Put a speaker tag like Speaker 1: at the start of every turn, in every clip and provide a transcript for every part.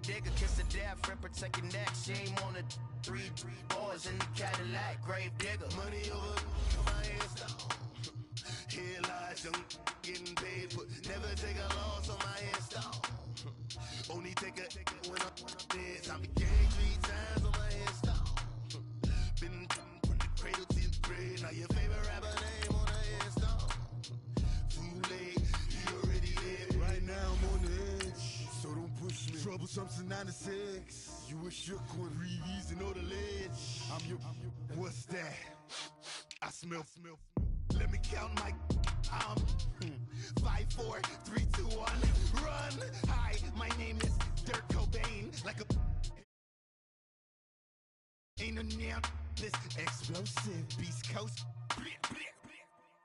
Speaker 1: digger, kiss the death, friend protect your neck. She ain't on the three boys in the Cadillac, grave digger. Money over my hairstyle. Here lies young, getting paid, but never take a loss on my hairstyle. Only take a when I'm dead. Time to gang 3 times on my hairstyle. Been from the cradle to the grave. Now your favorite rapper name on the hairstyle. Too late, you already dead. Right now I'm on the edge, so don't push me. Troublesome to 96. You a shook one, breathe easy, know the ledge. I'm your, what's that? I smell. Let me count my. 5, 4, 3, 2, 1. Run. Hi, my name is Dirk Cobain. Like a. Ain't a damn this explosive Beast Coast.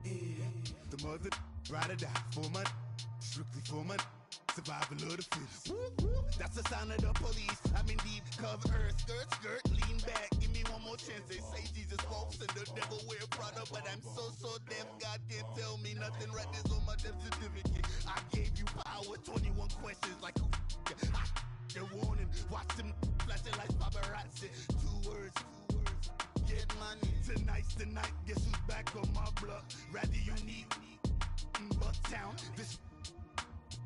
Speaker 1: Yeah. The mother ride or die for my strictly for my survival of the fittest. That's the sound of the police. I'm in deep cover earth, skirt, lean back. Give me one more chance. They say Jesus walks and the devil wear Prada, but I'm so deaf. God can't tell me nothing. Right there's on my death certificate. I gave you power. 21 questions like who? They're warning. Watch them flashing like paparazzi. 2 words. Get money. Tonight's the night. Guess who's back on my block? Rather unique. Bucktown. This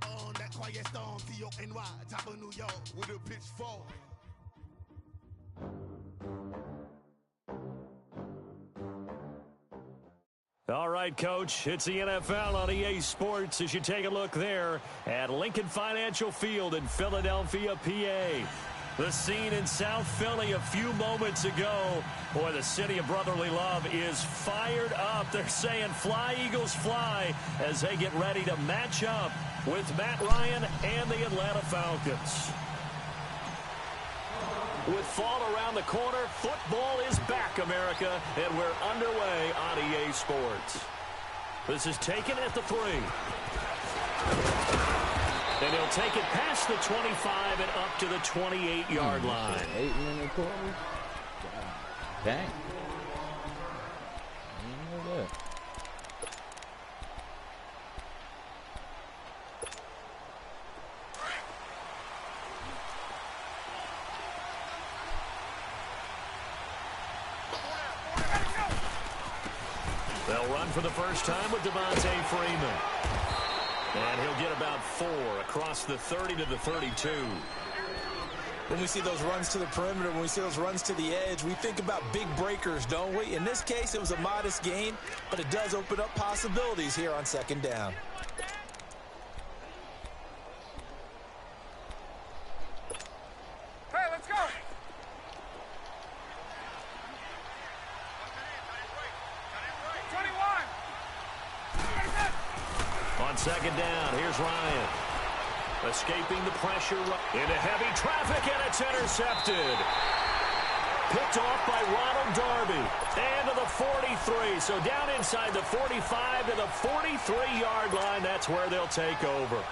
Speaker 1: on that quiet storm. T-O-N-Y. Top of New York with a pitchfork.
Speaker 2: All right, Coach, it's the NFL on EA Sports as you take a look there at Lincoln Financial Field in Philadelphia, PA. The scene in South Philly a few moments ago. Boy, the city of brotherly love is fired up. They're saying fly, Eagles, fly as they get ready to match up with Matt Ryan and the Atlanta Falcons. With fall around the corner, football is back, America, and we're underway on EA Sports. This is taken at the 3. And he'll take it past the 25 and up to the 28-yard line.
Speaker 3: 8-minute quarter? Dang. Look at that.
Speaker 2: They'll run for the first time with Devontae Freeman. And he'll get about 4 across the 30 to the 32.
Speaker 4: When we see those runs to the perimeter, when we see those runs to the edge, we think about big breakers, don't we? In this case, it was a modest gain, but it does open up possibilities here on 2nd down.
Speaker 5: Hey, let's go!
Speaker 2: On 2nd down, here's Ryan. Escaping the pressure into heavy traffic, and it's intercepted. Picked off by Ronald Darby. And to the 43. So down inside the 45 to the 43-yard line. That's where they'll take over.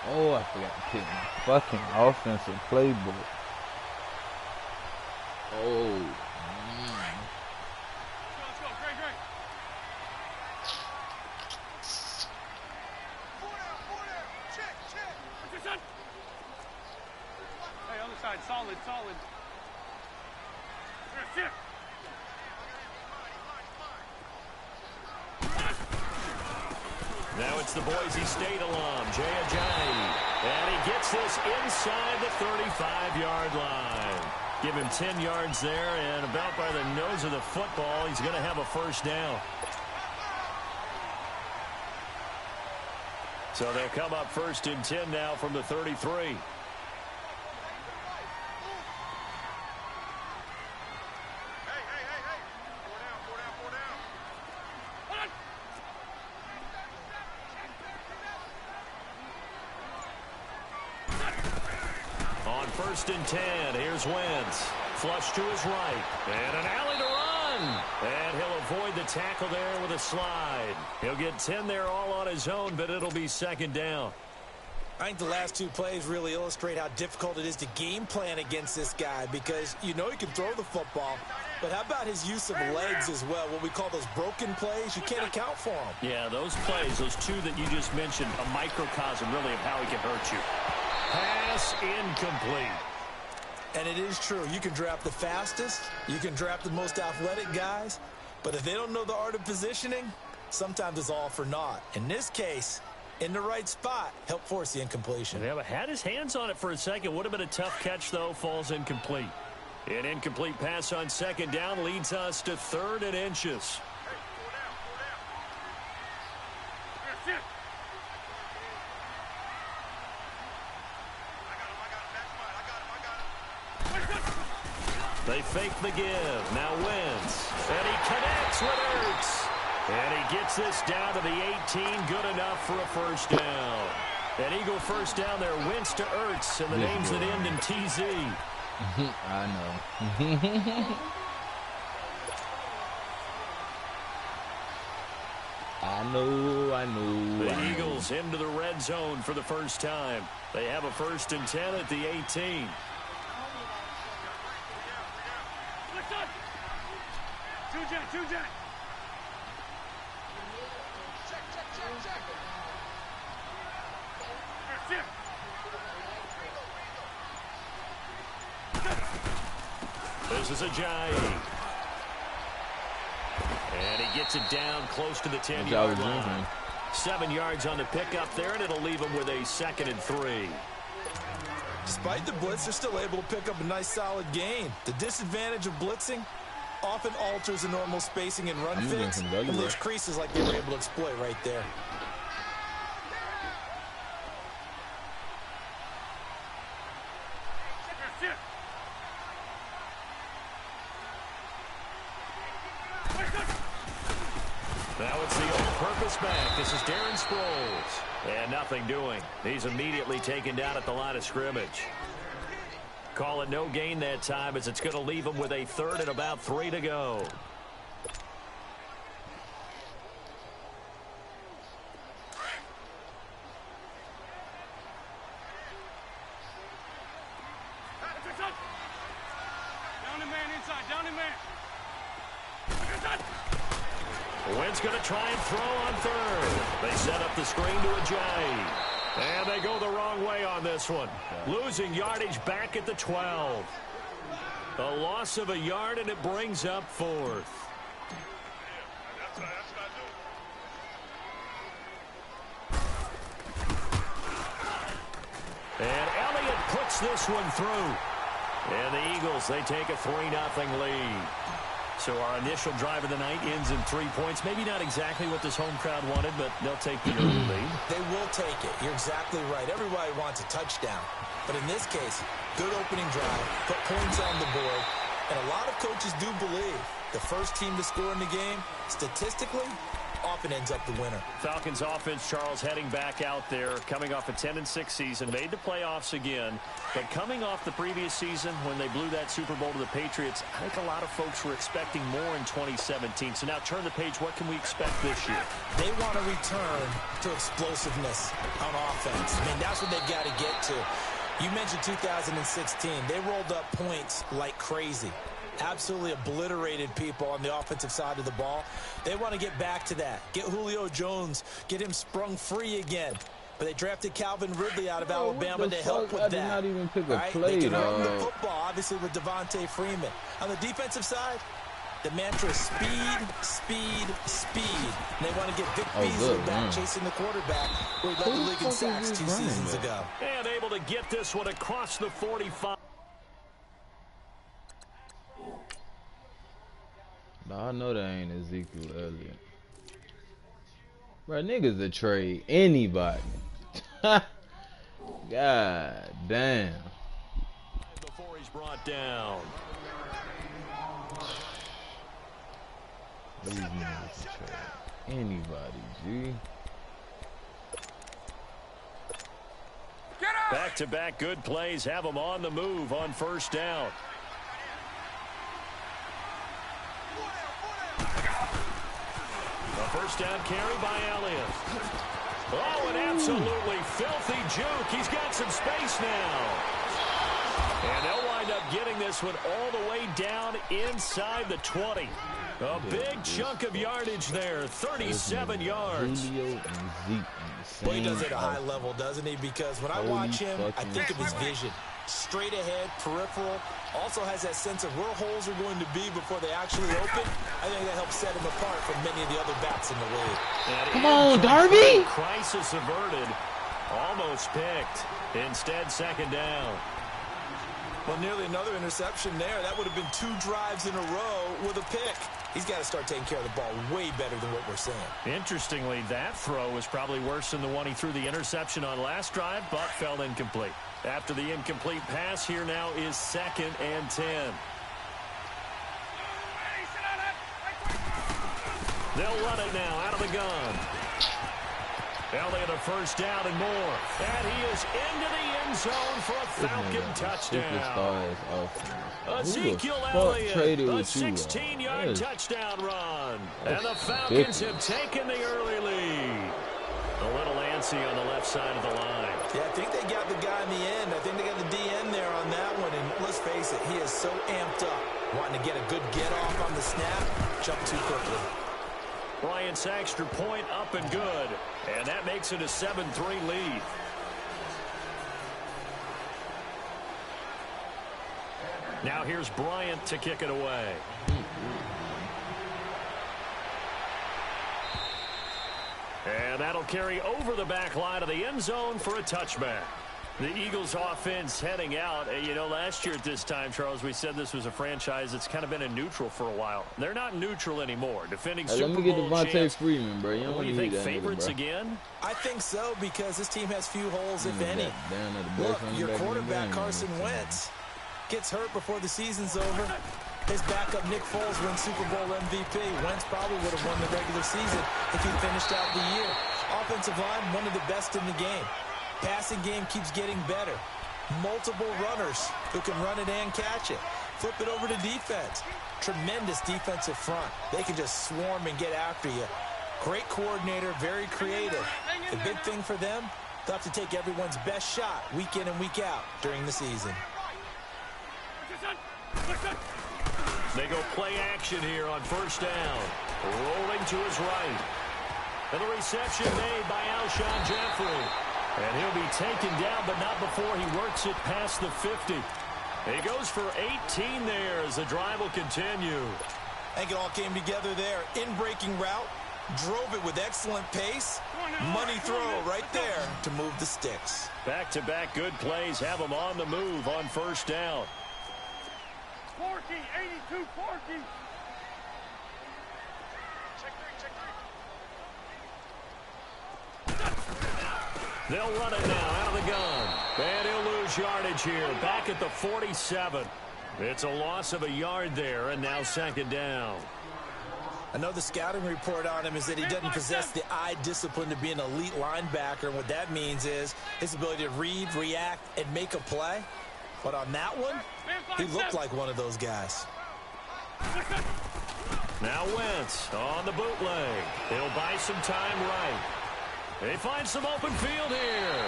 Speaker 3: Oh, I forgot to pick my fucking offensive playbook. Oh, man.
Speaker 5: Let's go, Great. Check. What's your son? Hey, other side, solid. Here,
Speaker 2: Now it's the Boise State alum, Jay Ajayi. And he gets this inside the 35-yard line. Give him 10 yards there, and about by the nose of the football, he's going to have a first down. So they'll come up 1st and 10 now from the 33. On 1st and 10, here's Wentz. Flush to his right. And an alley to run. And he'll avoid the tackle there with a slide. He'll get 10 there all on his own, but it'll be 2nd down.
Speaker 4: I think the last 2 plays really illustrate how difficult it is to game plan against this guy because you know he can throw the football, but how about his use of legs as well? What we call those broken plays, you can't account for them.
Speaker 2: Yeah, those plays, those 2 that you just mentioned, a microcosm really of how he can hurt you. pass incomplete.
Speaker 4: And it is true. You can draft the fastest. You can draft the most athletic guys. But if they don't know the art of positioning, sometimes it's all for naught. In this case, in the right spot, help force the incompletion.
Speaker 2: Yeah, but had his hands on it for a second. Would have been a tough catch, though. Falls incomplete. An incomplete pass on second down leads us to 3rd and inches. They fake the give. Now Wentz. And he connects with Ertz. And he gets this down to the 18. Good enough for a first down. An Eagle first down there. Wentz to Ertz. And the names that end in TZ.
Speaker 3: I know. I know.
Speaker 2: The Eagles into the red zone for the first time. They have a 1st and 10 at the 18.
Speaker 5: Two jet.
Speaker 2: This is Ajayi. And he gets it down close to the 10-yard line. 7 yards on the pickup there, and it'll leave him with a 2nd and 3.
Speaker 4: Despite the blitz, they're still able to pick up a nice solid gain. The disadvantage of blitzing often alters the normal spacing and run fits and leaves creases like they were able to exploit right there.
Speaker 2: Now it's the all-purpose back. This is Darren Sproles. And nothing doing. He's immediately taken down at the line of scrimmage. Call it no gain that time as it's going to leave him with a 3rd and about 3 to go.
Speaker 5: Down and man inside. Down and man.
Speaker 2: Wentz going to try and throw on 3rd. They set up the screen to Ajayi. And they go the wrong way on this one. Losing yardage back at the 12. A loss of a yard, and it brings up 4th. And Elliott puts this one through. And the Eagles, they take a 3-0 lead. So our initial drive of the night ends in 3 points. Maybe not exactly what this home crowd wanted, but they'll take the early lead.
Speaker 4: They will take it. You're exactly right. Everybody wants a touchdown. But in this case, good opening drive, put points on the board, and a lot of coaches do believe the first team to score in the game, statistically, often ends up the winner.
Speaker 2: Falcons offense, Charles, heading back out there, coming off a 10-6 season, made the playoffs again. But coming off the previous season when they blew that Super Bowl to the Patriots, I think a lot of folks were expecting more in 2017. So now turn the page. What can we expect this year?
Speaker 4: They want to return to explosiveness on offense. I mean, that's what they've got to get to. You mentioned 2016. They rolled up points like crazy. Absolutely obliterated people on the offensive side of the ball. They want to get back to that. Get Julio Jones, get him sprung free again. But they drafted Calvin Ridley out of Alabama to help with that.
Speaker 3: I did not even pick a
Speaker 4: right?
Speaker 3: play,
Speaker 4: They can run the football, obviously, with Devontae Freeman. On the defensive side, the mantra is speed, speed, speed. And they want to get Vic Beasley back chasing the quarterback who led the league in sacks 2 seasons ago.
Speaker 2: And able to get this one across the 45.
Speaker 3: No, I know that ain't Ezekiel Elliott. Bro, niggas that trade anybody. God damn.
Speaker 2: Before he's brought down.
Speaker 3: These niggas that trade anybody, G.
Speaker 2: Back-to-back good plays have them on the move on first down. A first down carry by Elliott. Oh, an absolutely filthy juke. He's got some space now. And they'll wind up getting this one all the way down inside the 20. A big chunk of yardage there, 37 yards.
Speaker 3: Julio and Zeke.
Speaker 4: Well, he does it at a high level, doesn't he? Because when I watch him, I think of his vision. Straight ahead, peripheral. Also has that sense of where holes are going to be before they actually open. I think that helps set him apart from many of the other backs in the league.
Speaker 3: Come on, Darby!
Speaker 2: Crisis averted. Almost picked. Instead, second down.
Speaker 4: Well, nearly another interception there. That would have been 2 drives in a row with a pick. He's got to start taking care of the ball way better than what we're seeing.
Speaker 2: Interestingly, that throw was probably worse than the one he threw the interception on last drive, but fell incomplete. After the incomplete pass, here now is 2nd and 10. They'll run it now out of the gun. Elliott a first down and more. And he is into the end zone for a Falcon touchdown. Ezekiel Elliott, a 16-yard touchdown run. And the Falcons have taken the early lead. A little antsy on the left side of the line.
Speaker 4: Yeah, I think they got the guy in the end. I think they got the DN there on that one. And let's face it, he is so amped up. Wanting to get a good get-off on the snap. Jump too quickly.
Speaker 2: Bryant's extra point up and good. And that makes it a 7-3 lead. Now here's Bryant to kick it away. And that'll carry over the back line of the end zone for a touchback. The Eagles offense heading out. You know, last year at this time, Charles, we said this was a franchise that's kind of been in neutral for a while. They're not neutral anymore. Defending Super Bowl champs.
Speaker 3: Let me get Devontae Freeman, bro.
Speaker 2: What do you think, favorites again?
Speaker 4: I think so, because this team has few holes, if any. Look, your quarterback, Carson Wentz, gets hurt before the season's over. His backup, Nick Foles, wins Super Bowl MVP. Wentz probably would have won the regular season if he finished out the year. Offensive line, one of the best in the game. Passing game keeps getting better. Multiple runners who can run it and catch it. Flip it over to defense. Tremendous defensive front. They can just swarm and get after you. Great coordinator, very creative. The big thing for them, they'll have to take everyone's best shot week in and week out during the season.
Speaker 2: They go play action here on first down. Rolling to his right. And the reception made by Alshon Jeffrey. And he'll be taken down, but not before he works it past the 50. He goes for 18 there as the drive will continue.
Speaker 4: I think it all came together there. In-breaking route. Drove it with excellent pace. Money throw right there to move the sticks.
Speaker 2: Back-to-back good plays have him on the move on first down.
Speaker 5: Porky, 82, Porky.
Speaker 2: They'll run it now out of the gun. And he'll lose yardage here. Back at the 47. It's a loss of a yard there, and now second down.
Speaker 4: I know the scouting report on him is that he doesn't possess the eye discipline to be an elite linebacker. And what that means is his ability to read, react, and make a play. But on that one, he looked like one of those guys.
Speaker 2: Now Wentz on the bootleg. He'll buy some time right. They find some open field here.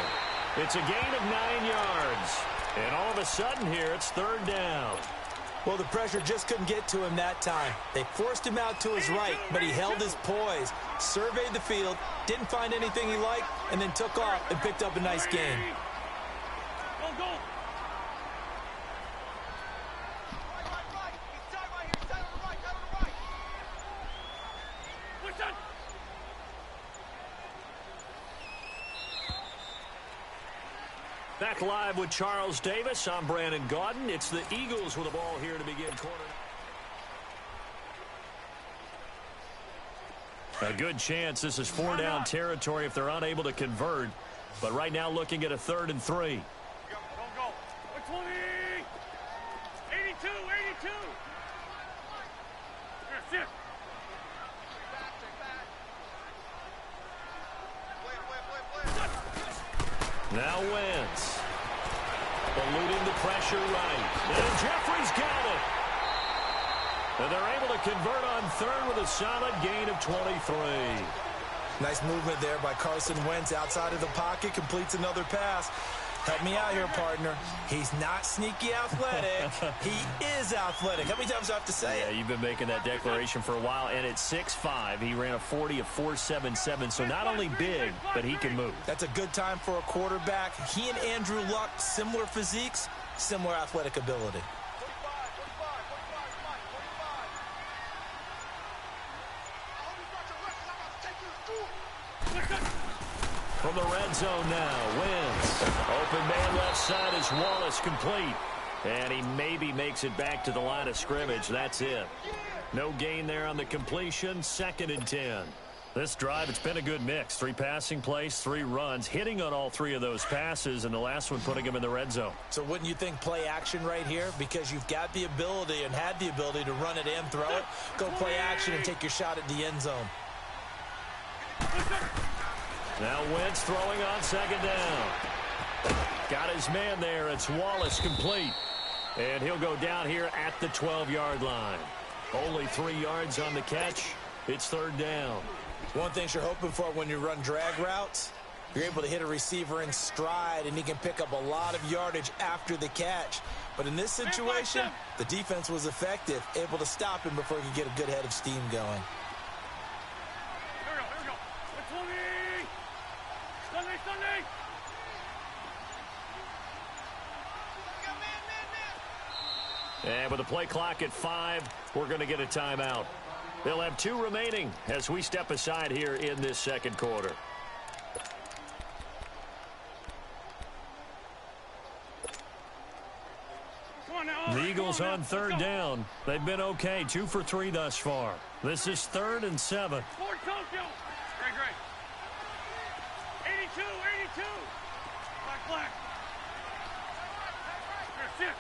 Speaker 2: It's a gain of 9 yards. And all of a sudden here, it's third down.
Speaker 4: Well, the pressure just couldn't get to him that time. They forced him out to his right, but he held his poise, surveyed the field, didn't find anything he liked, and then took off and picked up a nice gain.
Speaker 5: Go.
Speaker 2: Back live with Charles Davis. I'm Brandon Gaudin. It's the Eagles with the ball here to begin quarter. A good chance this is 4-down territory if they're unable to convert. But right now looking at a 3rd and 3.
Speaker 5: Go. 20. 82. Yes.
Speaker 2: Now Wentz. Eluding the pressure right. And Jeffrey's got it. And they're able to convert on 3rd with a solid gain of 23.
Speaker 4: Nice movement there by Carson Wentz outside of the pocket. Completes another pass. Help me out here, partner. He's not sneaky athletic. He is athletic. How many times do I have to say it?
Speaker 2: You've been making that declaration for a while, and at 6'5", he ran a 40 of 4.77, so not only big, but he can move.
Speaker 4: That's a good time for a quarterback. He and Andrew Luck, similar physiques, similar athletic ability.
Speaker 2: From the red zone now, Wentz. Open man left side is Wallace, complete. And he maybe makes it back to the line of scrimmage. That's it. No gain there on the completion. 2nd and 10. This drive, it's been a good mix. 3 passing plays, 3 runs, hitting on all 3 of those passes, and the last one putting him in the red zone.
Speaker 4: So wouldn't you think play action right here? Because you've got the ability and had the ability to run it and throw it. Go play action and take your shot at the end zone.
Speaker 2: Now Wentz throwing on 2nd down. Got his man there. It's Wallace, complete. And he'll go down here at the 12-yard line. Only 3 yards on the catch. It's 3rd down.
Speaker 4: One thing you're hoping for when you run drag routes, you're able to hit a receiver in stride, and he can pick up a lot of yardage after the catch. But in this situation, the defense was effective, able to stop him before he could get a good head of steam going.
Speaker 5: Here we go. 20. Sunday.
Speaker 2: And with the play clock at 5, we're going to get a timeout. They'll have 2 remaining as we step aside here in this 2nd quarter. The Eagles on 3rd down. They've been okay, 2 for 3 thus far. This is 3rd and 7.
Speaker 5: Fort Tokyo. Great. 82. Black. Here, sit.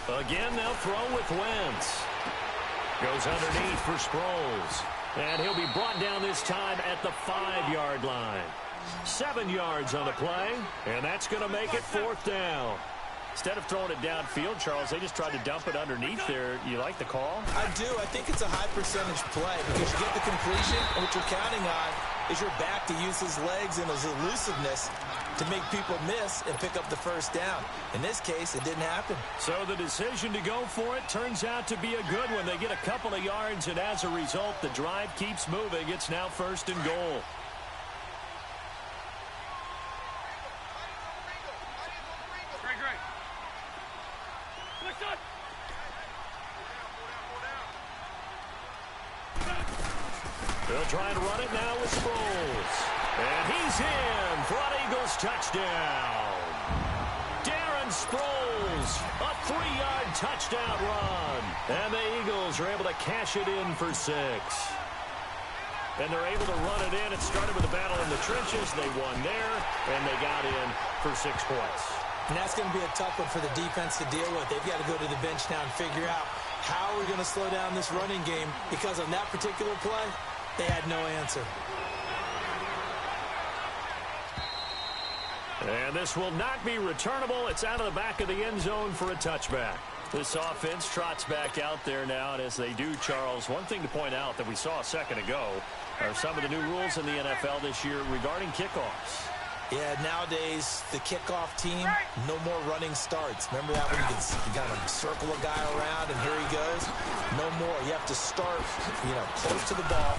Speaker 2: Again, they'll throw with Wentz. Goes underneath for Sproles. And he'll be brought down this time at the 5-yard line. 7 yards on the play, and that's going to make it 4th down. Instead of throwing it downfield, Charles, they just tried to dump it underneath there. You like the call?
Speaker 4: I do. I think it's a high percentage play because you get the completion, and what you're counting on is your back to use his legs and his elusiveness to make people miss and pick up the 1st down. In this case, it didn't happen.
Speaker 2: So the decision to go for it turns out to be a good one. They get a couple of yards, and as a result, the drive keeps moving. It's now 1st and goal.
Speaker 5: Great. Listen.
Speaker 2: They'll try and run it now with Sproles. And he's in for an Eagles touchdown. Darren Sproles, a 3-yard touchdown run. And the Eagles are able to cash it in for 6. And they're able to run it in. It started with a battle in the trenches. They won there, and they got in for 6 points.
Speaker 4: And that's going to be a tough one for the defense to deal with. They've got to go to the bench now and figure out how we're going to slow down this running game, because on that particular play, they had no answer.
Speaker 2: And this will not be returnable. It's out of the back of the end zone for a touchback. This offense trots back out there now, and as they do, Charles, one thing to point out that we saw a second ago are some of the new rules in the NFL this year regarding kickoffs.
Speaker 4: Yeah, nowadays, the kickoff team, no more running starts. Remember that when you got to circle a guy around and here he goes? No more. You have to start, close to the ball.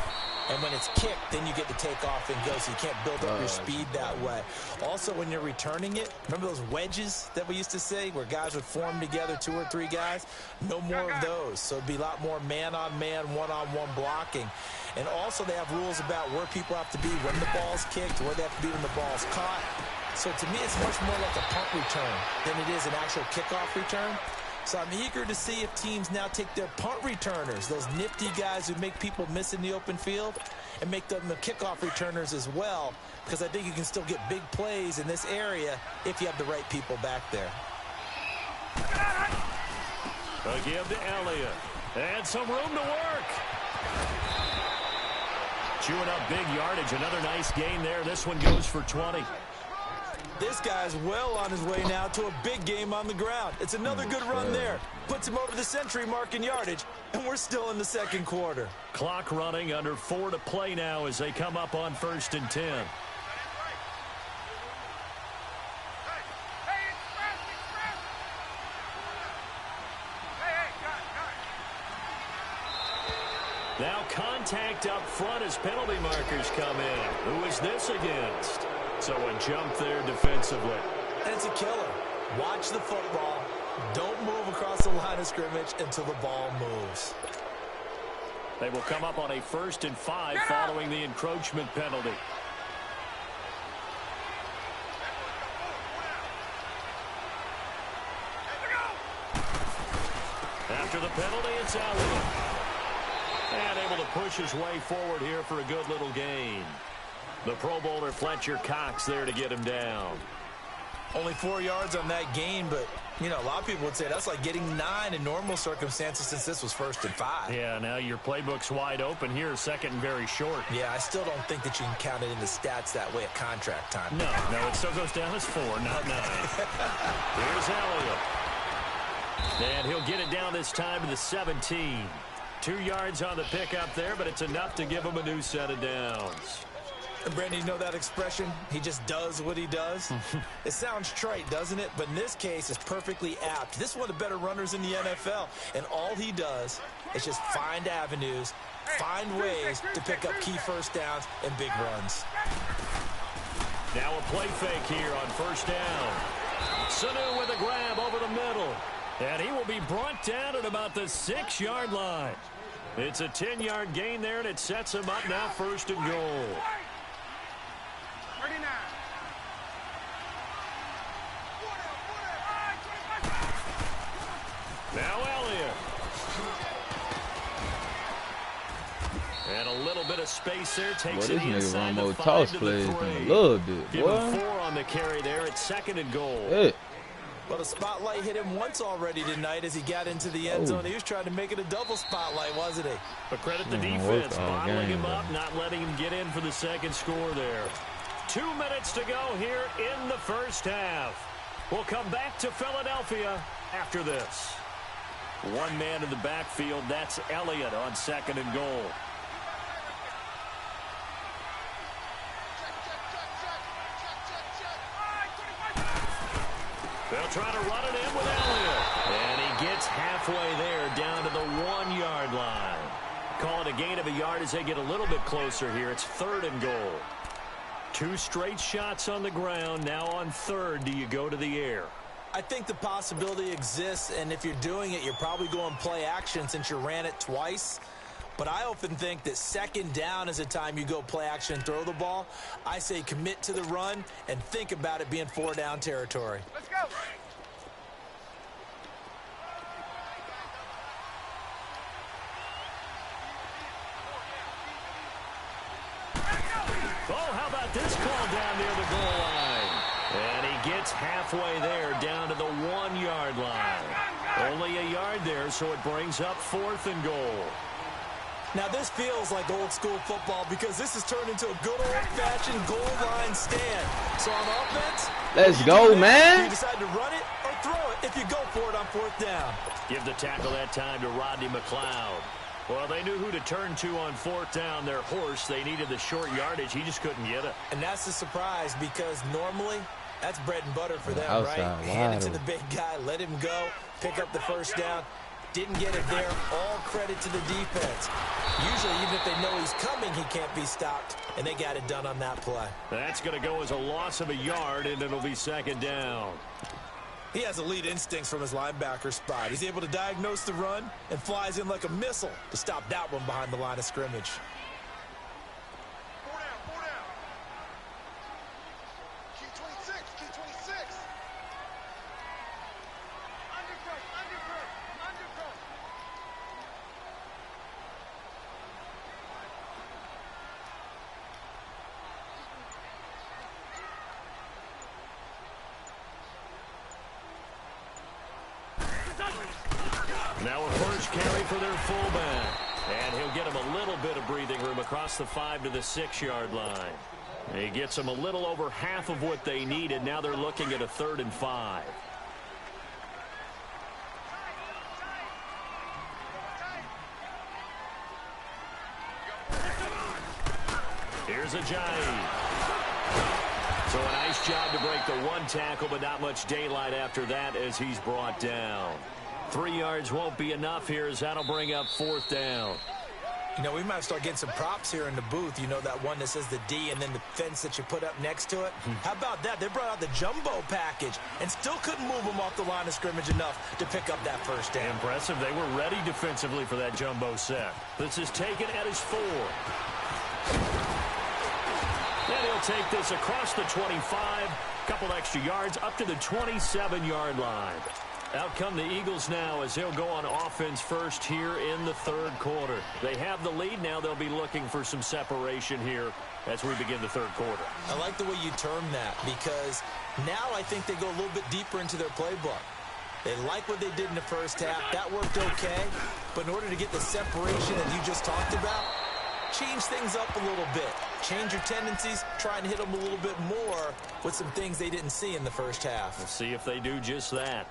Speaker 4: And when it's kicked, then you get to take off and go, so you can't build up your speed that way. Also, when you're returning it, remember those wedges that we used to say where guys would form together, 2 or 3 guys? No more of those. So it'd be a lot more man-on-man, one-on-one blocking. And also they have rules about where people have to be when the ball's kicked, where they have to be when the ball's caught. So to me, it's much more like a punt return than it is an actual kickoff return. So I'm eager to see if teams now take their punt returners, those nifty guys who make people miss in the open field, and make them the kickoff returners as well, because I think you can still get big plays in this area if you have the right people back there.
Speaker 2: A give to Elliott. And some room to work. Chewing up big yardage. Another nice gain there. This one goes for 20.
Speaker 4: This guy's well on his way now to a big game on the ground. It's another good run there. Puts him over the century mark in yardage, and we're still in the second quarter.
Speaker 2: Clock running, under 4 to play now as they come up on 1st and 10. Now contact up front as penalty markers come in. Who is this against? So a jump there defensively.
Speaker 4: And it's a killer. Watch the football. Don't move across the line of scrimmage until the ball moves.
Speaker 2: They will come up on a 1st and 5 following the encroachment penalty. After the penalty, it's Elliott. And able to push his way forward here for a good little gain. The Pro Bowler Fletcher Cox there to get him down.
Speaker 4: Only 4 yards on that gain, but, you know, a lot of people would say that's like getting 9 in normal circumstances since this was 1st and 5.
Speaker 2: Yeah, now your playbook's wide open here, 2nd and very short.
Speaker 4: Yeah, I still don't think that you can count it in the stats that way at contract time.
Speaker 2: No, it still goes down as 4, not 9. Here's Elliott. And he'll get it down this time to the 17. 2 yards on the pickup there, but it's enough to give him a new set of downs.
Speaker 4: And Brandon, you know that expression? He just does what he does. It sounds trite, doesn't it? But in this case, it's perfectly apt. This is one of the better runners in the NFL, and all he does is just find avenues, find ways to pick up key first downs and big runs.
Speaker 2: Now a play fake here on 1st down. Sanu with a grab over the middle. And he will be brought down at about the 6-yard line. It's a 10-yard gain there, and it sets him up now 1st and goal.
Speaker 5: 39.
Speaker 2: Now Elliott. And a little bit of space there. Takes it inside the 5 to the 3. Give him 4 on the carry there. It's 2nd and goal.
Speaker 3: Hey.
Speaker 4: Well, the spotlight hit him once already tonight as he got into the end zone. He was trying to make it a double spotlight, wasn't he?
Speaker 2: But credit the defense, bottling him up, not letting him get in for the 2nd score there. 2 minutes to go here in the 1st half. We'll come back to Philadelphia after this. 1 man in the backfield. That's Elliott on 2nd and goal. They'll try to run it in with Elliott. And he gets halfway there down to the 1-yard line. Call it a gain of a yard as they get a little bit closer here. It's 3rd and goal. 2 straight shots on the ground. Now on 3rd, do you go to the air?
Speaker 4: I think the possibility exists, and if you're doing it, you're probably going play action since you ran it twice. But I often think that 2nd down is a time you go play action and throw the ball. I say commit to the run and think about it being 4-down territory.
Speaker 5: Let's go.
Speaker 2: Oh, how about this call down near the goal line? And he gets halfway there down to the 1-yard line. Only a yard there, so it brings up 4th and goal.
Speaker 4: Now, this feels like old-school football because this has turned into a good old-fashioned goal line stand. So on offense,
Speaker 3: let's go, man.
Speaker 4: You decide to run it or throw it if you go for it on 4th down.
Speaker 2: Give the tackle that time to Rodney McLeod. Well, they knew who to turn to on 4th down. Their horse, they needed the short yardage. He just couldn't get it.
Speaker 4: And that's the surprise because normally that's bread and butter for them,
Speaker 3: Outside,
Speaker 4: right? Hand it to the big guy, let him go, pick up the 1st down. Didn't get it there. All credit to the defense. Usually, even if they know he's coming, he can't be stopped, and they got it done on that play.
Speaker 2: That's going to go as a loss of a yard, and it'll be 2nd down.
Speaker 4: He has elite instincts from his linebacker spot. He's able to diagnose the run and flies in like a missile to stop that one behind the line of scrimmage.
Speaker 5: 4 down, 4 down. Key 26, key 26. Undercut, undercut, undercut.
Speaker 2: Now a first carry for their fullback. And he'll get him a little bit of breathing room across the 5 to the 6-yard line. He gets them a little over half of what they needed. Now they're looking at a 3rd and 5. Here's Ajayi. So a nice job to break the one tackle, but not much daylight after that as he's brought down. 3 yards won't be enough here as that'll bring up 4th down.
Speaker 4: You know, we might start getting some props here in the booth. You know, that one that says the D and then the fence that you put up next to it? How about that? They brought out the jumbo package and still couldn't move them off the line of scrimmage enough to pick up that 1st down.
Speaker 2: Impressive. They were ready defensively for that jumbo set. This is taken at his 4. And he'll take this across the 25. Couple extra yards up to the 27-yard line. Out come the Eagles now as they'll go on offense first here in the 3rd quarter. They have the lead. Now they'll be looking for some separation here as we begin the 3rd quarter.
Speaker 4: I like the way you term that because now I think they go a little bit deeper into their playbook. They like what they did in the 1st half. That worked okay. But in order to get the separation that you just talked about, change things up a little bit. Change your tendencies. Try and hit them a little bit more with some things they didn't see in the 1st half.
Speaker 2: We'll see if they do just that.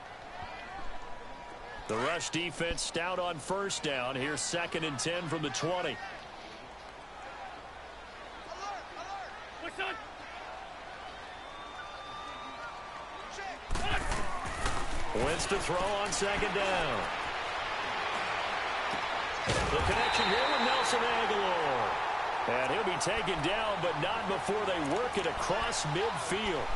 Speaker 2: The rush defense stout on 1st down. Here's 2nd and 10 from the 20. Wentz to throw on 2nd down. The connection here with Nelson Aguilar. And he'll be taken down, but not before they work it across midfield.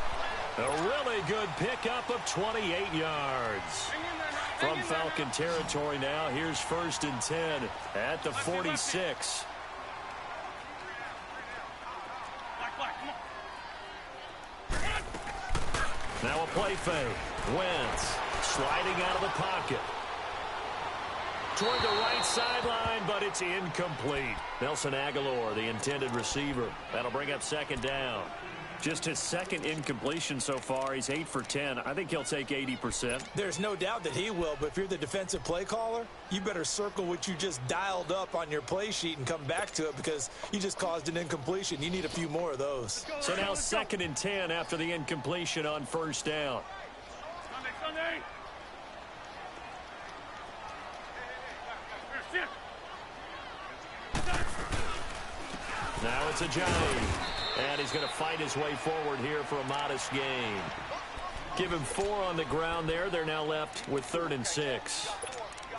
Speaker 2: A really good pickup of 28 yards. From Falcon territory now, here's 1st and 10 at the 46. Now a play fake. Wentz sliding out of the pocket. Toward the right sideline, but it's incomplete. Nelson Aguilar, the intended receiver. That'll bring up 2nd down. Just his 2nd incompletion so far. He's 8 for 10. I think he'll take 80%.
Speaker 4: There's no doubt that he will, but if you're the defensive play caller, you better circle what you just dialed up on your play sheet and come back to it because you just caused an incompletion. You need a few more of those.
Speaker 2: So now 2nd and 10 after the incompletion on 1st down. Now it's Ajayi. And he's going to fight his way forward here for a modest gain. Give him 4 on the ground there. They're now left with 3rd and 6.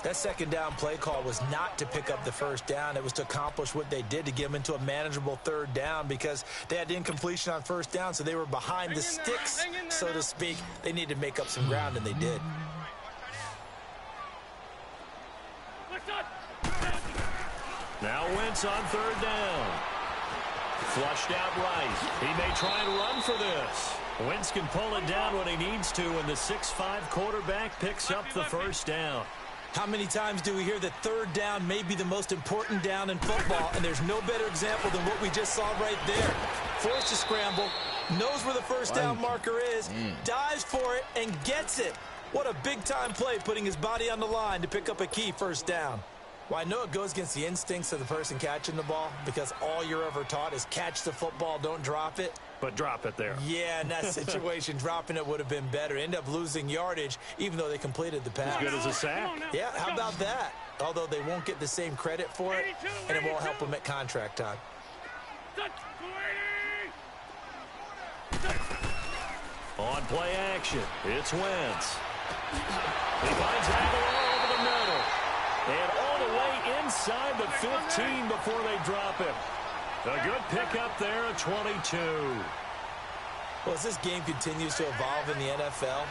Speaker 4: That 2nd down play call was not to pick up the 1st down. It was to accomplish what they did to get them into a manageable 3rd down because they had incompletion on 1st down, so they were behind the sticks, so to speak. They needed to make up some ground, and they did.
Speaker 2: Now Wentz on 3rd down. Flushed out right. He may try and run for this. Wentz can pull it down when he needs to, and the 6'5" quarterback picks up the 1st down.
Speaker 4: How many times do we hear that 3rd down may be the most important down in football, and there's no better example than what we just saw right there. Forced to scramble, knows where the 1st down marker is, dives for it, and gets it. What a big-time play, putting his body on the line to pick up a key 1st down. Well, I know it goes against the instincts of the person catching the ball because all you're ever taught is catch the football, don't drop it.
Speaker 2: But drop it there.
Speaker 4: Yeah, in that situation, dropping it would have been better. End up losing yardage, even though they completed the pass.
Speaker 2: As good as a sack.
Speaker 4: Yeah, how about that? Although they won't get the same credit for it, and it won't help them at contract time.
Speaker 2: On play action, it's Wentz. He finds Aguilar over the middle. And all the way inside the 15 before they drop him. A good pickup there at 22.
Speaker 4: Well, as this game continues to evolve in the NFL,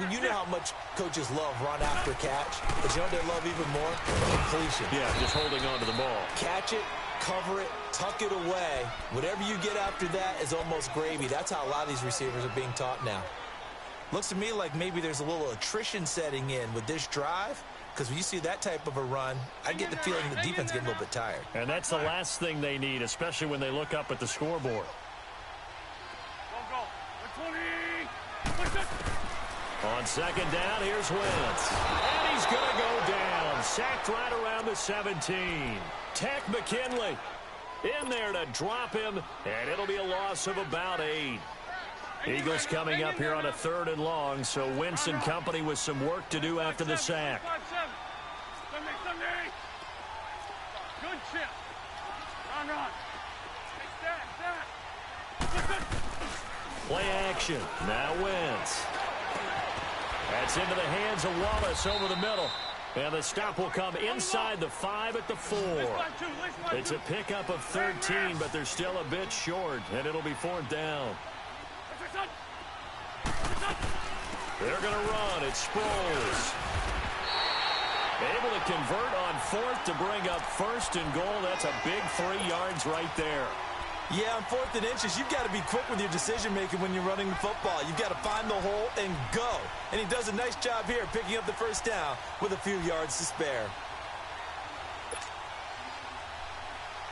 Speaker 4: you know how much coaches love run after catch, but you know what they love even more? Completion.
Speaker 2: Yeah, just holding on to the ball.
Speaker 4: Catch it, cover it, tuck it away. Whatever you get after that is almost gravy. That's how a lot of these receivers are being taught now. Looks to me like maybe there's a little attrition setting in with this drive. Because when you see that type of a run, I get the feeling the defense getting a little bit tired.
Speaker 2: And that's the last thing they need, especially when they look up at the scoreboard. On 2nd down, here's Wentz. And he's going to go down. Sacked right around the 17. Takk McKinley. In there to drop him, and it'll be a loss of about 8. Eagles coming up here on a 3rd and long, so Wentz and company with some work to do after the sack.
Speaker 5: Good chip. Run.
Speaker 2: Play action. Now Wentz. That's into the hands of Wallace over the middle. And the stop will come inside the 5 at the 4. It's a pickup of 13, but they're still a bit short, and it'll be 4th down. They're going to run. It's Sproles. Able to convert on 4th to bring up 1st and goal. That's a big 3 yards right there.
Speaker 4: Yeah, on 4th and inches, you've got to be quick with your decision-making when you're running the football. You've got to find the hole and go. And he does a nice job here picking up the 1st down with a few yards to spare.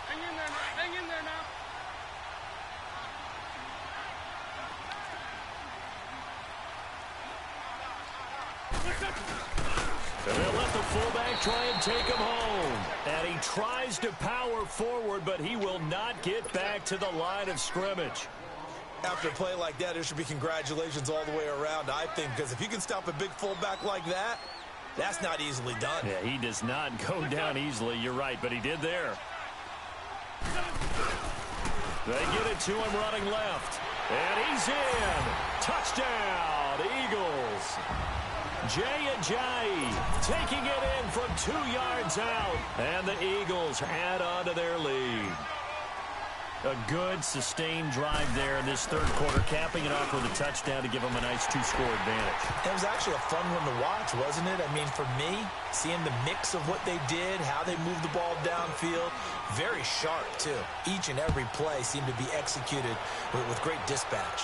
Speaker 5: Hang in there now.
Speaker 2: And they'll let the fullback try and take him home. And he tries to power forward, but he will not get back to the line of scrimmage.
Speaker 4: After a play like that, there should be congratulations all the way around, I think, because if you can stop a big fullback like that, that's not easily done.
Speaker 2: Yeah, he does not go down easily. You're right, but he did there. They get it to him running left. And he's in. Touchdown, Eagles. Jay Ajayi taking it in from 2 yards out. And the Eagles add on to their lead. A good, sustained drive there in this 3rd quarter, capping it off with a touchdown to give them a nice 2-score advantage.
Speaker 4: It was actually a fun one to watch, wasn't it? I mean, for me, seeing the mix of what they did, how they moved the ball downfield, very sharp, too. Each and every play seemed to be executed with great dispatch.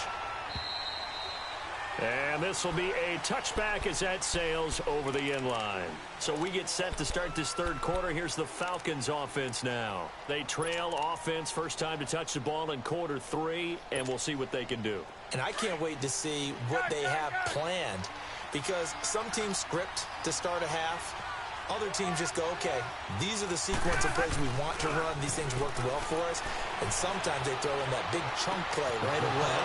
Speaker 2: And this will be a touchback as that sails over the end line. So we get set to start this 3rd quarter. Here's the Falcons offense now. They trail offense, first time to touch the ball in quarter 3, and we'll see what they can do.
Speaker 4: And I can't wait to see what they have planned, because some teams script to start a half. Other teams just go, okay, these are the sequence of plays we want to run. These things worked well for us. And sometimes they throw in that big chunk play right away.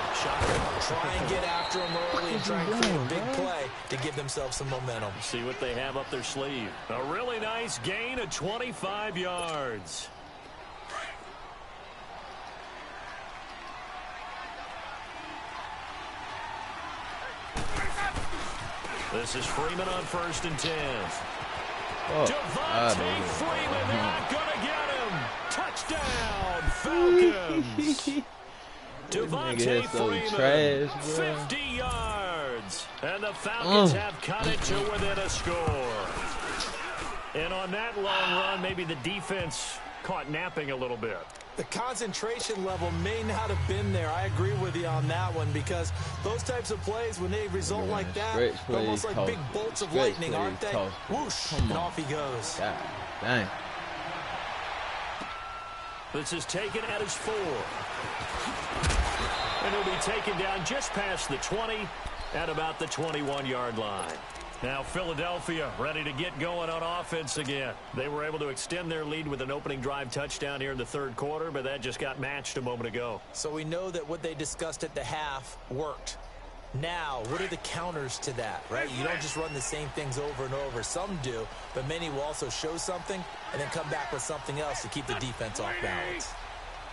Speaker 4: Try and get after them early and try and create a big play to give themselves some momentum.
Speaker 2: See what they have up their sleeve. A really nice gain of 25 yards. This is Freeman on 1st and 10.
Speaker 3: Oh,
Speaker 2: Devontae Freeman, they're not going to get him. Touchdown, Falcons. Devontae Freeman, 50 yards. And the Falcons have cut it to within a score. And on that long run, maybe the defense caught napping a little bit.
Speaker 4: The concentration level may not have been there. I agree with you on that one, because those types of plays, when they result like that, they're almost like big bolts of lightning, aren't they? Whoosh, and off he goes.
Speaker 3: God dang.
Speaker 2: This is taken at his 4. And he'll be taken down just past the 20 at about the 21-yard line. Now Philadelphia ready to get going on offense again. They were able to extend their lead with an opening drive touchdown here in the 3rd quarter, but that just got matched a moment ago.
Speaker 4: So we know that what they discussed at the half worked. Now, what are the counters to that, right? You don't just run the same things over and over. Some do, but many will also show something and then come back with something else to keep the defense off balance.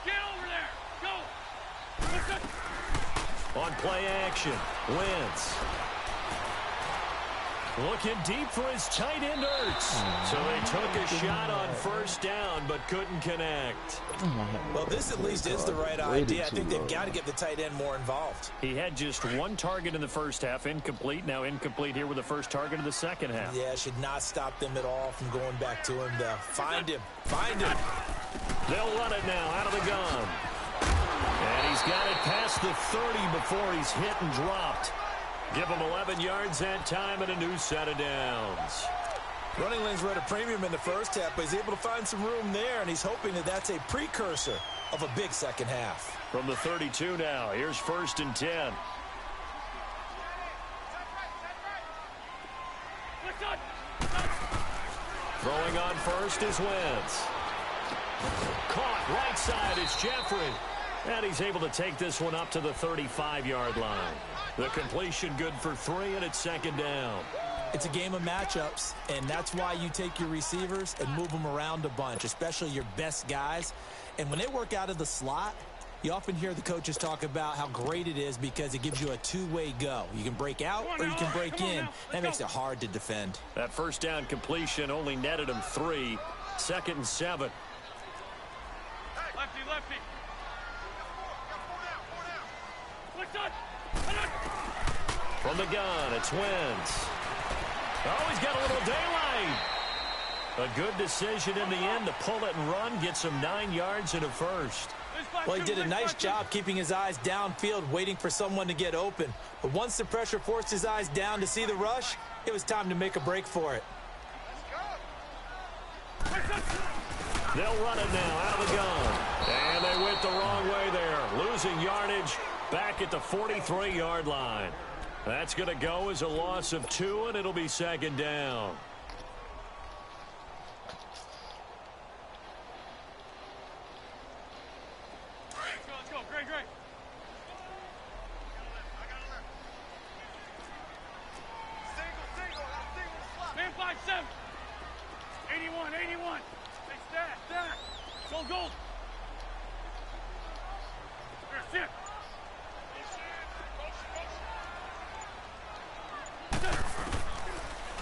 Speaker 5: Get over there. Go.
Speaker 2: On play action, Wentz. Looking deep for his tight end, Ertz. So they took a shot on 1st down, but couldn't connect.
Speaker 4: Well, this at least is the right idea. I think they've got to get the tight end more involved.
Speaker 2: He had just 1 target in the 1st half, incomplete. Now incomplete here with the 1st target of the 2nd half.
Speaker 4: Yeah, should not stop them at all from going back to him. Find him. Find him.
Speaker 2: They'll run it now out of the gun. And he's got it past the 30 before he's hit and dropped. Give him 11 yards that time and a new set of downs.
Speaker 4: Running lanes were at a premium in the 1st half, but he's able to find some room there, and he's hoping that that's a precursor of a big 2nd half.
Speaker 2: From the 32 now, here's 1st and 10. Throwing on 1st is Wentz. Caught Right side, it's Jeffrey. And he's able to take this one up to the 35-yard line. The completion good for 3, and it's second down.
Speaker 4: It's a game of matchups, and that's why you take your receivers and move them around a bunch, especially your best guys. And when they work out of the slot, you often hear the coaches talk about how great it is because it gives you a two-way go. You can break out or you can break in. That makes it hard to defend.
Speaker 2: That first down completion only netted him 3. 2nd and 7.
Speaker 5: Lefty, lefty.
Speaker 2: From the gun, it's Wentz. Oh, he's got a little daylight. A good decision in the end to pull it and run, gets him 9 yards and a first.
Speaker 4: Well, he did a nice job keeping his eyes downfield, waiting for someone to get open. But once the pressure forced his eyes down to see the rush, it was time to make a break for it.
Speaker 2: They'll run it now out of the gun. And they went the wrong way there, losing yardage back at the 43-yard line. That's going to go as a loss of 2, and it'll be second down.
Speaker 5: Let's go. Great. Man 5-7. 81. Hey, stat. Gold. Here, sit.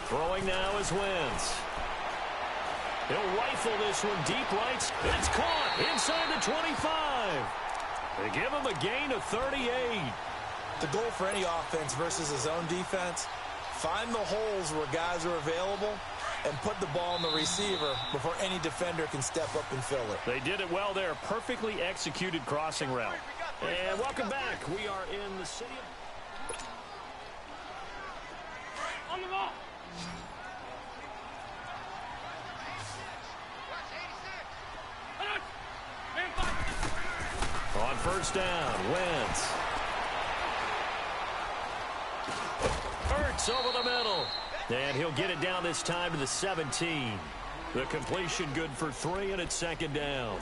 Speaker 2: Throwing now is Wentz. He'll rifle this one deep right. It's caught inside the 25. They give him a gain of 38.
Speaker 4: The goal for any offense versus his own defense, find the holes where guys are available and put the ball in the receiver before any defender can step up and fill it.
Speaker 2: They did it well there. Perfectly executed crossing route. And welcome back. We are in the city of...
Speaker 5: On the ball. Man 5.
Speaker 2: On first down, Wentz. Hurts over the middle. And he'll get it down this time to the 17. The completion good for 3, and it's second down.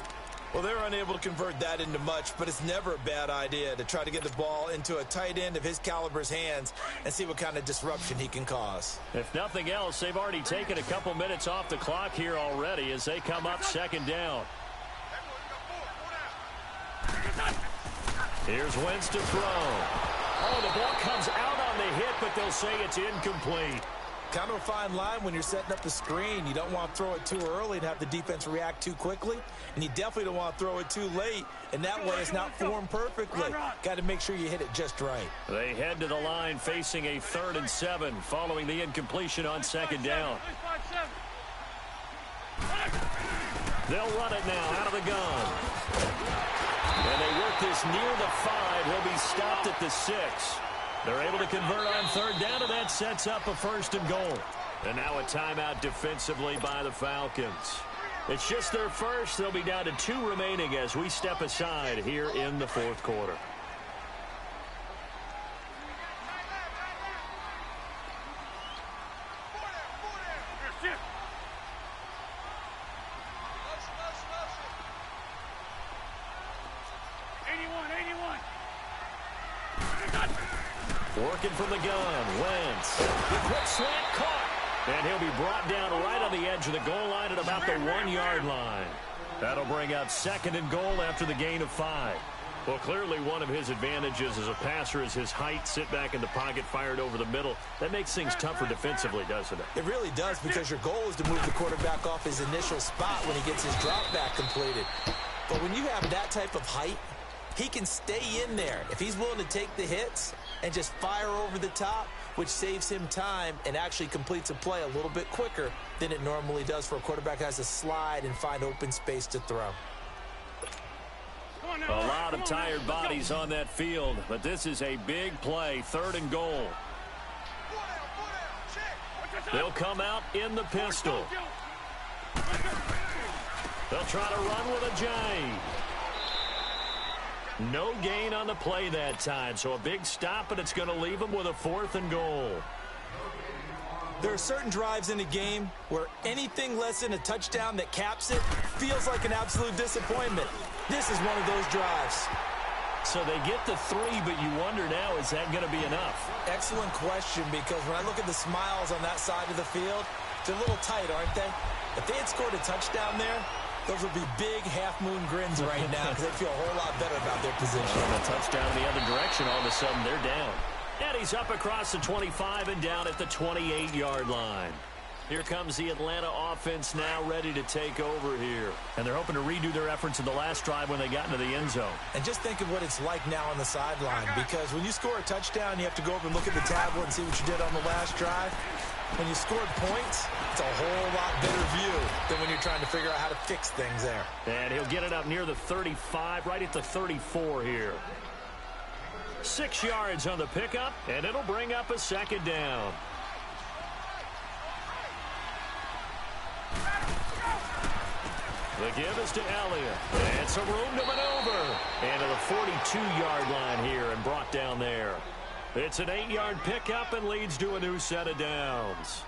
Speaker 4: Well, they're unable to convert that into much, but it's never a bad idea to try to get the ball into a tight end of his caliber's hands and see what kind of disruption he can cause.
Speaker 2: If nothing else, they've already taken a couple minutes off the clock here already as they come up second down. Here's Wentz to throw. Oh, the ball comes out on the hit, but they'll say it's incomplete.
Speaker 4: Kind of a fine line when you're setting up a screen. You don't want to throw it too early and have the defense react too quickly. And you definitely don't want to throw it too late. And that way it's not formed perfectly. Got to make sure you hit it just right.
Speaker 2: They head to the line facing a 3rd and 7 following the incompletion on second down. They'll run it now out of the gun. And they work this near the 5. He'll be stopped at the 6. They're able to convert on third down, and that sets up a 1st and goal. And now a timeout defensively by the Falcons. It's just their first. They'll be down to 2 remaining as we step aside here in the 4th quarter. Working from the gun, Wentz. The quick slant caught. And he'll be brought down right on the edge of the goal line at about the 1-yard line. That'll bring up 2nd and goal after the gain of 5. Well, clearly one of his advantages as a passer is his height. Sit back in the pocket, fired over the middle. That makes things tougher defensively, doesn't it?
Speaker 4: It really does, because your goal is to move the quarterback off his initial spot when he gets his drop back completed. But when you have that type of height, he can stay in there if he's willing to take the hits and just fire over the top, which saves him time and actually completes a play a little bit quicker than it normally does for a quarterback who has to slide and find open space to throw.
Speaker 2: A lot of tired bodies on that field, but this is a big play, 3rd and goal. They'll come out in the pistol. They'll try to run with a J. No gain on the play that time, so a big stop, and it's going to leave them with a 4th and goal.
Speaker 4: There are certain drives in a game where anything less than a touchdown that caps it feels like an absolute disappointment. This is one of those drives.
Speaker 2: So they get the 3, but you wonder now, is that going to be enough?
Speaker 4: Excellent question, because when I look at the smiles on that side of the field, they're a little tight, aren't they? If they had scored a touchdown there, those would be big half-moon grins right now because they'd feel a whole lot better about their position.
Speaker 2: A touchdown in the other direction, all of a sudden they're down. And he's up across the 25 and down at the 28-yard line. Here comes the Atlanta offense now ready to take over here. And they're hoping to redo their efforts in the last drive when they got into the end zone.
Speaker 4: And just think of what it's like now on the sideline, because when you score a touchdown, you have to go over and look at the tablet and see what you did on the last drive. When you scored points, it's a whole lot better view than when you're trying to figure out how to fix things there.
Speaker 2: And he'll get it up near the 35, right at the 34 here. 6 yards on the pickup, and it'll bring up a second down. The give is to Elliott. And some room to maneuver. And to the 42-yard line here and brought down there. It's an 8-yard pickup and leads to a new set of downs.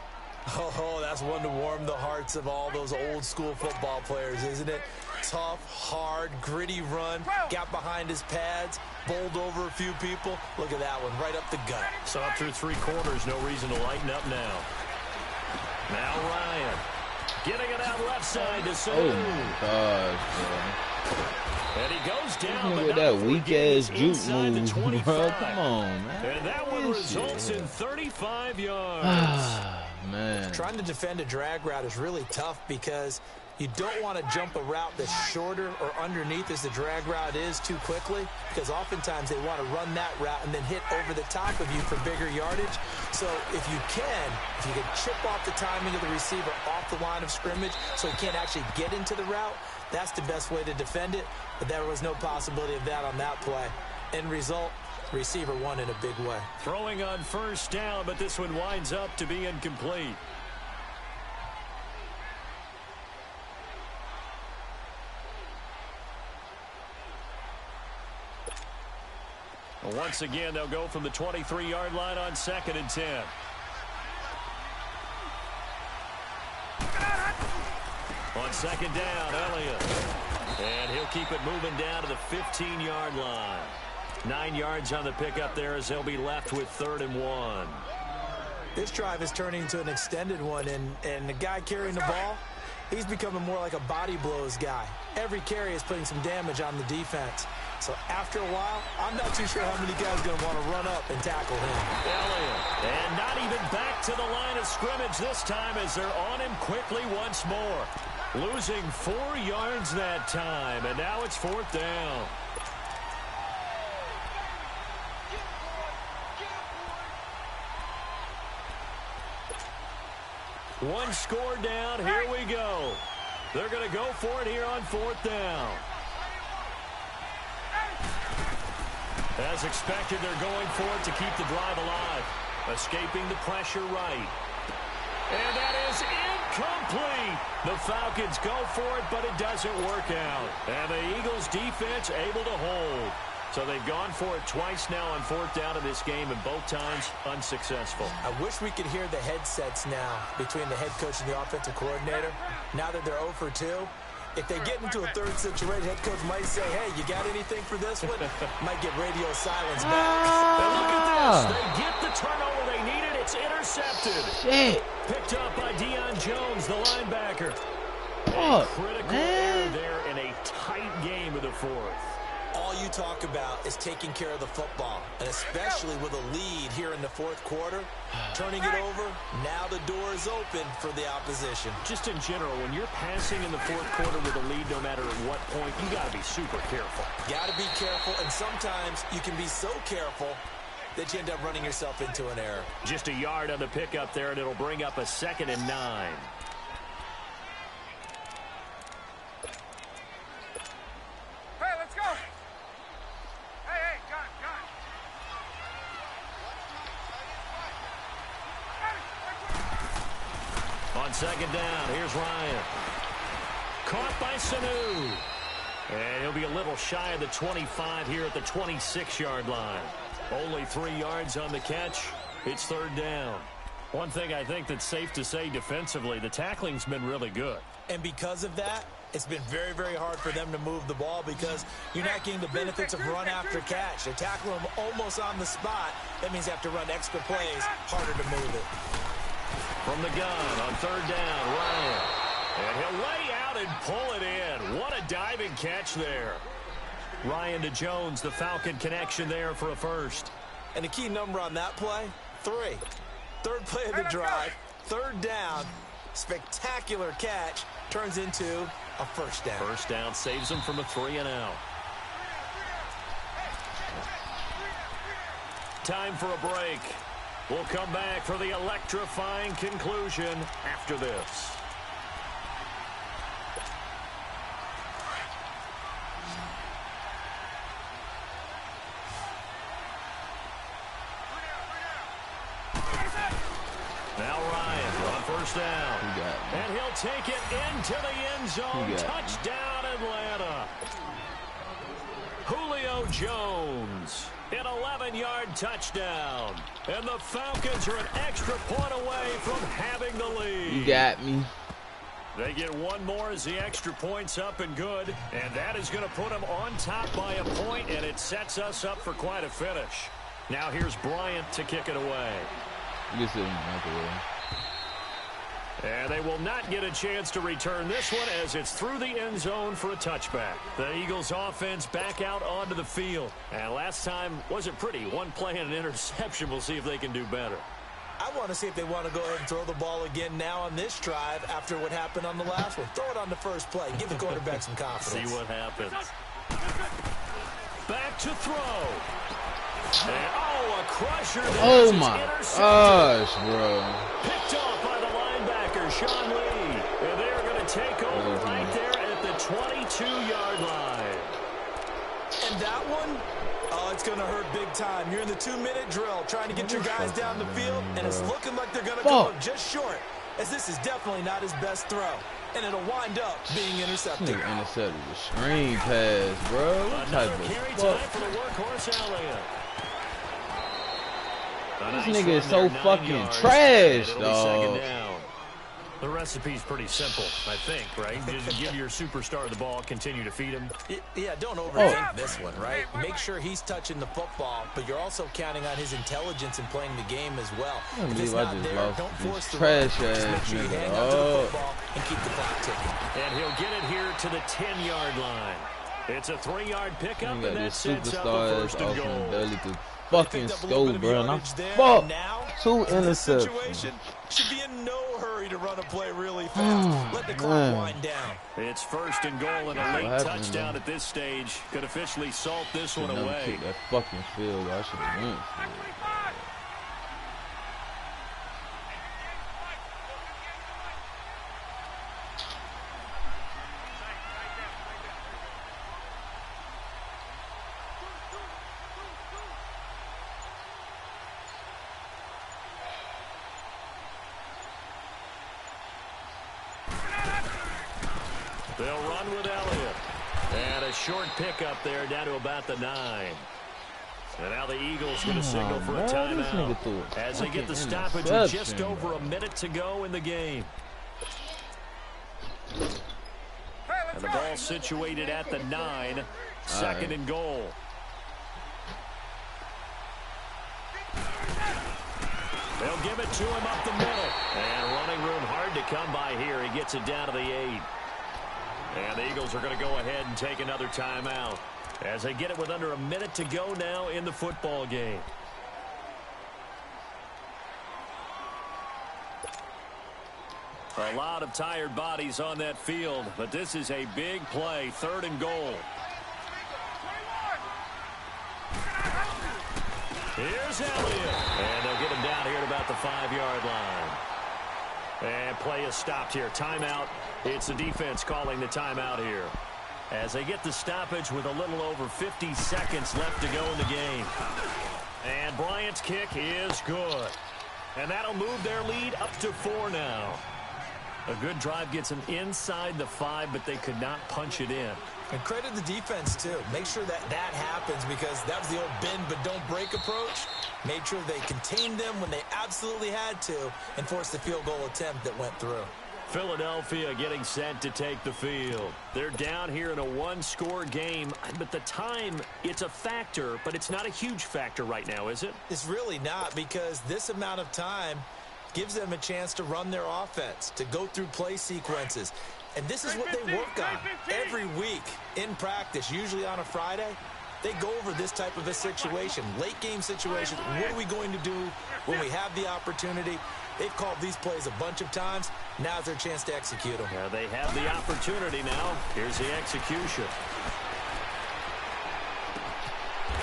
Speaker 4: Oh, that's one to warm the hearts of all those old-school football players, isn't it? Tough, hard, gritty run, got behind his pads, bowled over a few people. Look at that one, right up the gut.
Speaker 2: So up through 3 quarters, no reason to lighten up now. Now Ryan. Getting it out left side to Sanu.
Speaker 3: Oh, my gosh, bro.
Speaker 2: And he goes down.
Speaker 3: Look at that weak-ass juke move, bro. Come on, man.
Speaker 2: And that one results in 35 yards.
Speaker 3: Man.
Speaker 4: Trying to defend a drag route is really tough because you don't want to jump a route that's shorter or underneath as the drag route is too quickly, because oftentimes they want to run that route and then hit over the top of you for bigger yardage. So if you can chip off the timing of the receiver off the line of scrimmage so he can't actually get into the route, that's the best way to defend it. But there was no possibility of that on that play. End result, receiver won in a big way.
Speaker 2: Throwing on first down, but this one winds up to be incomplete. Once again, they'll go from the 23-yard line on 2nd and 10. On 2nd down, Elliott. And he'll keep it moving down to the 15-yard line. 9 yards on the pickup there as they'll be left with 3rd and 1.
Speaker 4: This drive is turning into an extended one, and the guy carrying the ball, he's becoming more like a body blows guy. Every carry is putting some damage on the defense. So after a while, I'm not too sure how many guys are going to want to run up and tackle him.
Speaker 2: Elliott, and not even back to the line of scrimmage this time as they're on him quickly once more. Losing 4 yards that time, and now it's 4th down. One score down. Here we go. They're going to go for it here on 4th down. As expected, they're going for it to keep the drive alive. Escaping the pressure right. And that is incomplete. The Falcons go for it, but it doesn't work out. And the Eagles defense able to hold. So they've gone for it twice now on 4th down in this game, and both times unsuccessful.
Speaker 4: I wish we could hear the headsets now between the head coach and the offensive coordinator. Now that they're 0 for 2, if they get into a third situation, head coach might say, hey, you got anything for this one? Might get radio silence back.
Speaker 2: And look at this. They get the turnover they needed. It's intercepted.
Speaker 3: Shit.
Speaker 2: Picked up by Deion Jones, the linebacker. Critical error there in a tight game of the 4th.
Speaker 4: All you talk about is taking care of the football, and especially with a lead here in the 4th quarter, turning it over, now the door is open for the opposition.
Speaker 2: Just in general, when you're passing in the 4th quarter with a lead, no matter at what point, you got to be super careful.
Speaker 4: Got to be careful, and sometimes you can be so careful that you end up running yourself into an error.
Speaker 2: Just a yard on the pickup there, and it'll bring up a 2nd and 9.
Speaker 5: Hey, let's go. Hey, got it.
Speaker 2: On 2nd down, here's Ryan. Caught by Sanu. And he'll be a little shy of the 25 here at the 26-yard line. Only 3 yards on the catch. It's 3rd down. One thing I think that's safe to say defensively, the tackling's been really good.
Speaker 4: And because of that, it's been very, very hard for them to move the ball because you're not getting the benefits of run after catch. They tackle them almost on the spot. That means you have to run extra plays, harder to move it.
Speaker 2: From the gun on third down, Ryan. And he'll lay out and pull it in. What a diving catch there. Ryan to Jones, the Falcon connection there for a first.
Speaker 4: And the key number on that play, 3. Third play of the drive, third down, spectacular catch, turns into a first down.
Speaker 2: First down saves them from a 3-and-out. Time for a break. We'll come back for the electrifying conclusion after this. Now Ryan on first down. And he'll take it into the end zone. Touchdown, Atlanta. Julio Jones, an 11-yard touchdown. And the Falcons are an extra point away from having the lead.
Speaker 3: You got me.
Speaker 2: They get one more as the extra point's up and good. And that is going to put them on top by a point, and it sets us up for quite a finish. Now here's Bryant to kick it away. And they will not get a chance to return this one as it's through the end zone for a touchback. The Eagles offense back out onto the field. And last time wasn't pretty. One play and an interception. We'll see if they can do better.
Speaker 4: I want to see if they want to go ahead and throw the ball again now on this drive after what happened on the last one. Throw it on the first play. Give the quarterback some confidence.
Speaker 2: See what happens. Back to throw. And, a crusher.
Speaker 3: Oh, my gosh, bro.
Speaker 2: Picked off by the linebacker, Sean Lee. And they're going to take over right there at the 22-yard line.
Speaker 4: And that one, it's going to hurt big time. You're in the 2-minute drill trying to get your guys down the field, and it's looking like they're going to come up just short, as this is definitely not his best throw. And it'll wind up being intercepted.
Speaker 3: Intercepted the screen pass, bro. What type of
Speaker 2: carry time for the workhorse Elliott.
Speaker 3: This nigga is so fucking trash, dog.
Speaker 2: The recipe's pretty simple, I think, right? Just give your superstar the ball, continue to feed him.
Speaker 4: Yeah, don't overthink this one, right? Make sure he's touching the football, but you're also counting on his intelligence in playing the game as well. If it's not there, don't force the run. Just make sure you hang on to the football and keep the clock ticking.
Speaker 2: And he'll get it here to the 10-yard line. It's a 3-yard pickup, and that sets up a first and goal.
Speaker 3: Fucking scope, bro. And I'm fuck. 2 interceptions.
Speaker 4: Should be in no hurry to run a play really fast. Let the clock wind down.
Speaker 2: It's first and goal and a late touchdown at this stage. Could officially salt this one away.
Speaker 3: That fucking field, I should have went for it.
Speaker 2: They'll run with Elliott. And a short pickup there down to about the 9. And now the Eagles going to signal for a timeout as they get the stoppage with just over a minute to go in the game. And the ball situated at the 9. Second and goal. They'll give it to him up the middle. And running room hard to come by here. He gets it down to the 8. And the Eagles are going to go ahead and take another timeout as they get it with under a minute to go now in the football game. A lot of tired bodies on that field, but this is a big play, third and goal. Here's Elliott. And they'll get him down here at about the 5-yard line. And play is stopped here. Timeout. It's the defense calling the timeout here as they get the stoppage with a little over 50 seconds left to go in the game. And Bryant's kick is good. And that'll move their lead up to 4 now. A good drive gets them inside the 5, but they could not punch it in.
Speaker 4: And credit the defense, too. Make sure that happens because that was the old bend but don't break approach. Made sure they contained them when they absolutely had to and forced the field goal attempt that went through.
Speaker 2: Philadelphia getting set to take the field. They're down here in a one-score game, but the time, it's a factor, but it's not a huge factor right now, is it?
Speaker 4: It's really not, because this amount of time gives them a chance to run their offense, to go through play sequences. And this is what they work on every week in practice, usually on a Friday. They go over this type of a situation, late-game situation. What are we going to do when we have the opportunity? They've called these plays a bunch of times. Now's their chance to execute them.
Speaker 2: Yeah, they have the opportunity now. Here's the execution.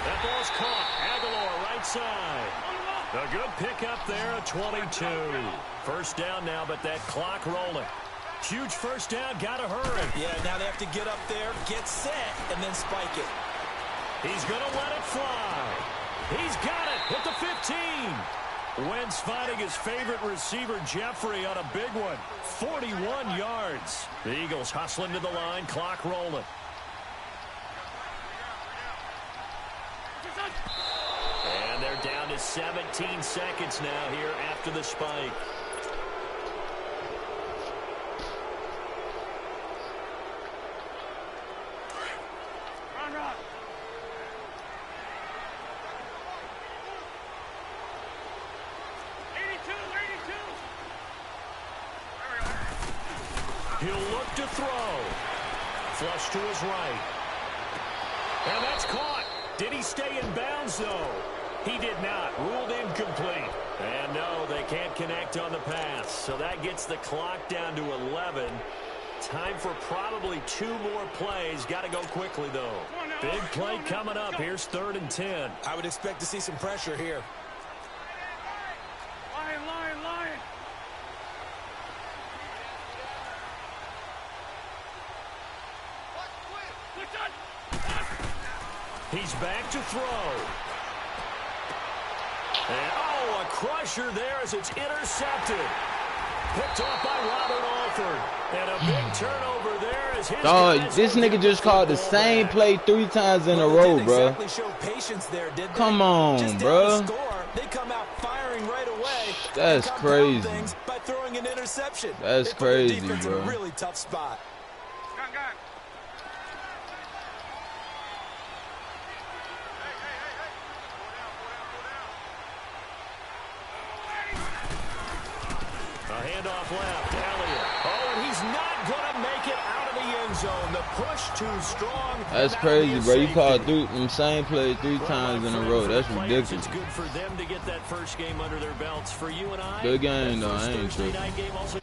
Speaker 2: That ball's caught. Aguilar, right side. A good pickup there at 22. First down now, but that clock rolling. Huge first down, gotta hurry.
Speaker 4: Yeah, now they have to get up there, get set, and then spike it.
Speaker 2: He's gonna let it fly. He's got it at the 15. Wentz finding his favorite receiver, Jeffrey, on a big one. 41 yards. The Eagles hustling to the line, clock rolling. And they're down to 17 seconds now here after the spike. He'll look to throw. Flush to his right. And that's caught. Did he stay in bounds, though? He did not. Ruled incomplete. And no, they can't connect on the pass. So that gets the clock down to 11. Time for probably 2 more plays. Got to go quickly, though. Big play coming up. Here's 3rd and 10.
Speaker 4: I would expect to see some pressure here.
Speaker 5: Lion.
Speaker 2: He's back to throw. And, oh, a crusher there as it's intercepted. Picked off by Robert Alford. And a big turnover there as his
Speaker 3: Dog, this nigga just called the same play 3 times in a row, bro.
Speaker 4: Exactly show patience there, did they?
Speaker 3: Come on,
Speaker 4: just
Speaker 3: bro.
Speaker 4: Score, they come out firing right away.
Speaker 3: That's crazy.
Speaker 4: By throwing an interception.
Speaker 3: That's crazy, bro.
Speaker 4: In a really tough spot.
Speaker 5: Gun.
Speaker 2: A handoff left. Elliott. Oh, and he's not going to make it out of the end zone. The push too strong.
Speaker 3: That's crazy, bro. You called them same play 3 times in a row. That's ridiculous.
Speaker 2: It's good for them to get that first game under their belts. For you and I,
Speaker 3: good game, though. I ain't
Speaker 2: Thursday
Speaker 3: tripping.
Speaker 2: night game also